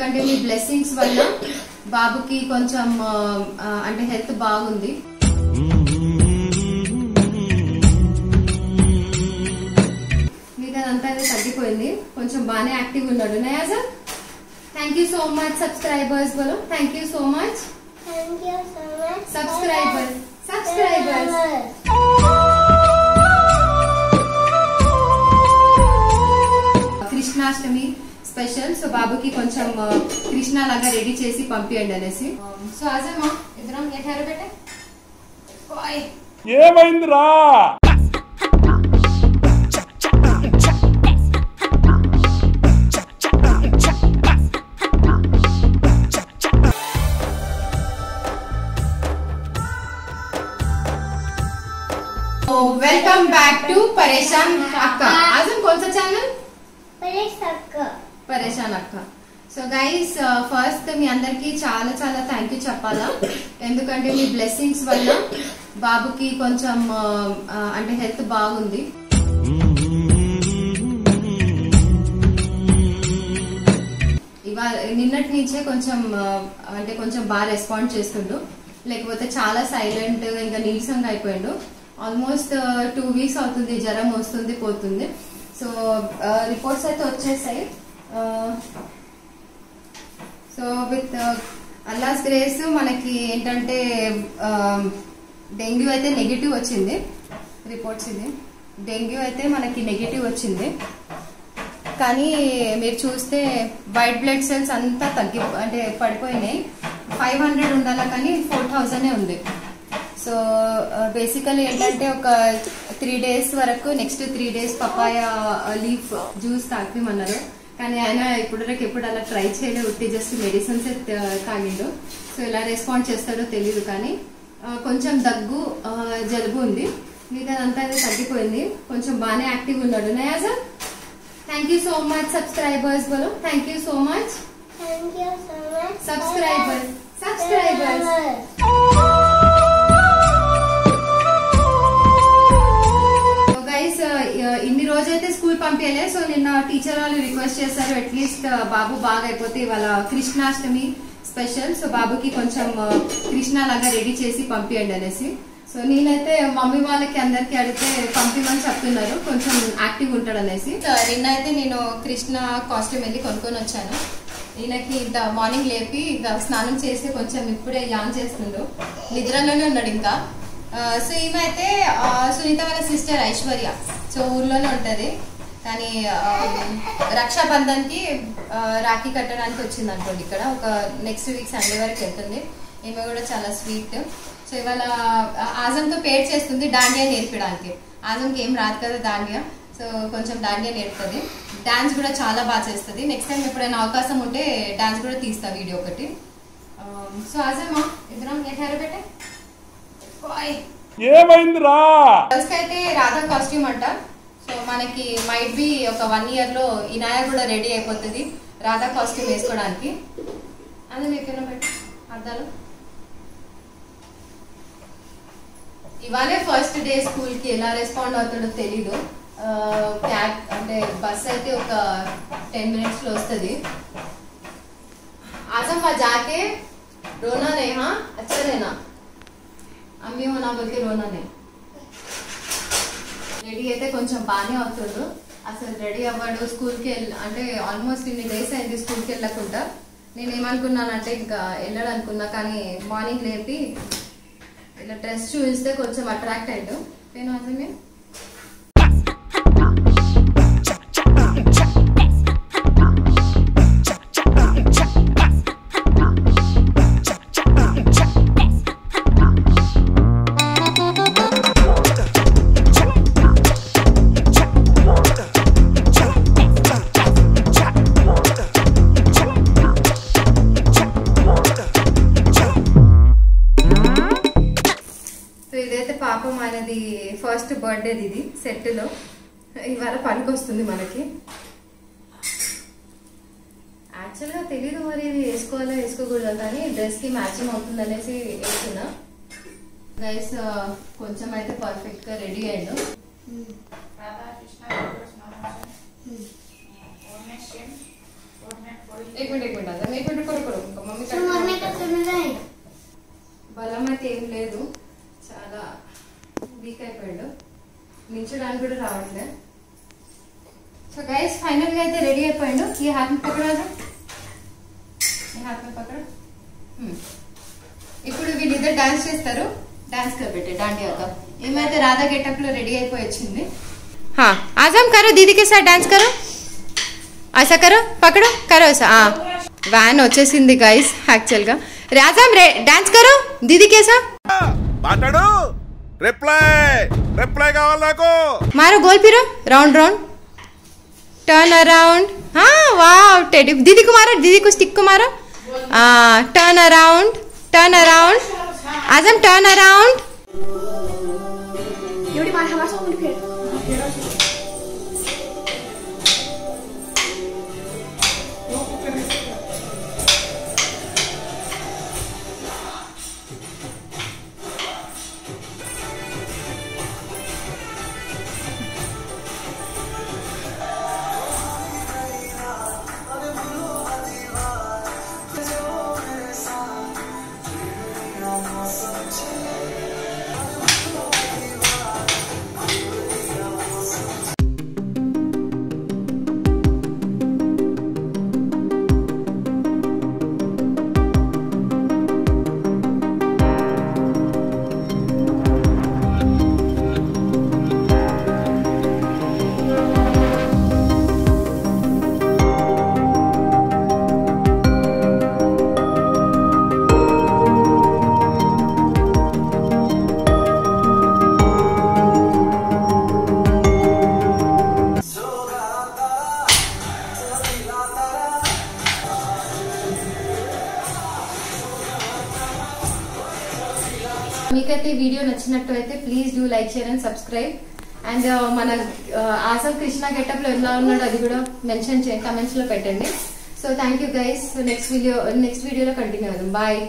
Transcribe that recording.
ఎందుకంటే మీ బ్లెస్సింగ్స్ వల్ల బాబుకి కొంచెం అంటే హెల్త్ బాగుంది. మిగతాదంతా అయితే తగ్గిపోయింది, కొంచెం బాగానే యాక్టివ్ ఉన్నాడు. నయా sir thank you so much. Subscribers బోలో thank you so much. Subscribers Krishnashtami special. So బాబుకి కొంచెం కృష్ణ లాగా రెడీ చేసి పంపియండి అనేసి. సో అజమ్మా ఇద్దరం ఎటారు పెట్టే ఏమైందిరా? वेलकम बैक टू परेशान अक्का. आजम कौन सा चैनल? परेशान अक्का. సో గైస్ ఫస్ట్ మీ అందరికి చాలా చాలా థ్యాంక్ యూ చెప్పాలా, ఎందుకంటే మీ బ్లెస్సింగ్స్ వల్ల బాబుకి కొంచెం అంటే హెల్త్ బాగుంది. ఇవాళ నిన్నటి నుంచే కొంచెం అంటే కొంచెం బాగా రెస్పాండ్ చేస్తుండు, లేకపోతే చాలా సైలెంట్ ఇంకా నీరసంగా అయిపోయిండు. ఆల్మోస్ట్ 2 వీక్స్ అవుతుంది, జ్వరం వస్తుంది పోతుంది. సో రిపోర్ట్స్ అయితే వచ్చేసాయి. సో విత్ అల్లాస్ గ్రేస్ మనకి ఏంటంటే డెంగ్యూ అయితే నెగిటివ్ వచ్చింది. రిపోర్ట్స్ ఇది డెంగ్యూ అయితే మనకి నెగిటివ్ వచ్చింది, కానీ మీరు చూస్తే వైట్ బ్లడ్ సెల్స్ అంతా అంటే పడిపోయినాయి. 500 ఉండాలా కానీ 4000 ఉంది. సో బేసికలీ ఏంటంటే ఒక 3 డేస్ వరకు, next 3 days papaya leaf juice తాగిమన్నారు, కానీ ఆయన ఎప్పుడు అలా ట్రై చేయలేదు, ఉట్టి జస్ట్ మెడిసిన్స్ తాగిండు. సో ఎలా రెస్పాండ్ చేస్తాడో తెలియదు, కానీ కొంచెం దగ్గు జలుబు ఉంది. మిగతాదంతా అయితే తగ్గిపోయింది, కొంచెం బాగానే యాక్టివ్ ఉన్నాడు. నయా sir thank you so much. Subscribers బోలో thank you so much. Subscribers ఇన్ని రోజైతే స్కూల్ పంపించలే. సో నిన్న టీచర్ వాళ్ళు రిక్వెస్ట్ చేశారు, అట్లీస్ట్ బాబు బాగా అయిపోతే ఇవాళ కృష్ణాష్టమి స్పెషల్, సో బాబుకి కొంచెం కృష్ణ లాగా రెడీ చేసి పంపియండి అనేసి. సో నేనైతే మమ్మీ వాళ్ళకి అందరికి అడిగితే పంపిమని చెప్తున్నారు, కొంచెం యాక్టివ్ ఉంటాడు అనేసి. నిన్న అయితే నేను కృష్ణ కాస్ట్యూమ్ వెళ్ళి కొనుక్కొని వచ్చాను. ఈయనకి ఇంత మార్నింగ్ లేపి ఇంకా స్నానం చేసి కొంచెం ఇప్పుడే యాన్ చేస్తుండు, నిద్రలోనే ఉన్నాడు ఇంకా. సో ఈమె అయితే సునీత వాళ్ళ సిస్టర్ ఐశ్వర్య, సో ఊర్లోనే ఉంటది, కానీ రక్షాబంధన్ కి రాఖీ కట్టడానికి వచ్చింది అనుకోండి. ఇక్కడ ఒక నెక్స్ట్ వీక్ సండే వరకు వెళ్తుంది. ఈమె కూడా చాలా స్వీట్. సో ఇవాళ ఆజంతో పేర్ చేస్తుంది దాండియా నేర్పడానికి. ఆజంకి ఏం రాదు కదా దాండియా, సో కొంచెం దాండియా నేర్పుతుంది. డాన్స్ కూడా చాలా బాగా చేస్తుంది. నెక్స్ట్ టైం ఎప్పుడైనా అవకాశం ఉంటే డాన్స్ కూడా తీస్తా వీడియో ఒకటి. సో ఆజమా ఇద్దరం ఎటారు పెట్టే ఏమైందిరా? గర్ల్స్ అయితే రాధా కాస్ట్యూమ్ అంట. సో మనకి మైట్ బి ఒక 1 year లో ఇనాయా కూడా రెడీ అయిపోతుంది రాధా కాస్ట్యూమ్ వేసుకోవడానికి. అదే ఎక్కడ పెట్టి అద్దాలు. ఇవాళే ఫస్ట్ డే స్కూల్ కి, ఎలా రెస్పాండ్ అవుతాడో తెలీదు. క్యాబ్ అంటే బస్ అయితే ఒక 10 minutes లో వస్తుంది. आजम वहाँ जाके रोना नहीं, हाँ अच्छा रहना, అమ్మి నా బల్కి రోనా నే. రెడీ అయితే కొంచెం బాగానే అవుతాడు, అసలు రెడీ అవ్వడు. స్కూల్కి అంటే ఆల్మోస్ట్ ఇన్ని డేస్ అయింది స్కూల్కి వెళ్ళకుండా. నేను ఏమనుకున్నానంటే ఇంకా వెళ్ళాడు అనుకున్నా, కానీ మార్నింగ్ లేపి ఇలా డ్రెస్ చూపిస్తే కొంచెం అట్రాక్ట్ అయ్యాడు. నేను అసలు పాపం ఆయనది ఫస్ట్ బర్త్డేది, ఇది సెట్ లో ఇవాళ పనికొస్తుంది మనకి. యాక్చువల్గా తెలీదు మరి ఇది వేసుకోవాలో వేసుకోకూడదు, కానీ డ్రెస్ కి మ్యాచింగ్ అవుతుంది అనేసి వేస్తున్నా. గైస్ కొంచెం అయితే పర్ఫెక్ట్ గా రెడీ అయ్యాడు. एक मिनट आजा एक मिनट करो मम्मी బలం అయితే ఏం లేదు, చాలా వీక్ అయిపోయాడు, నించడానికి కూడా రావట్లే. సో గైస్ ఫైనల్ గా అయితే రెడీ అయిపోయాడు. ఈ హాత్ में पकड़ा जा, ఈ హాత్ में पकड़ा. ఇప్పుడు వీళ్ళిద్దరు డాన్స్ చేస్తారు. డాన్స్ करबेटे डांडिया का. ఏమైతే రాధా గెటప్ లో రెడీ అయిపోయి వచ్చింది. हाँ आजम करो, दीदी के साथ डांस करो, ऐसा करो, पकड़ो, करो ऐसा. వ్యాన్ వచ్చేసింది గైస్ యాక్చువల్ గా. రాజాం డాన్స్ కరో దీది కేసా మాట్లాడు. రిప్లై కావాలి నాకు. మారో గోల్ ఫిరో round round turn around. Wow teddy दीदी को मारो, दीदी को स्टिक को मारो. Turn around Azam turn around. एवढी मार हवा सोडून फिर. మీకైతే వీడియో నచ్చినట్టు అయితే please do like share and subscribe. And మన ఆజం కృష్ణ గెటప్ లో ఎలా ఉన్నాడో అది కూడా మెన్షన్ చేయండి, కమెంట్స్ లో పెట్టండి. So thank you guys. Next వీడియోలో కంటిన్యూ అవుదాం. బాయ్.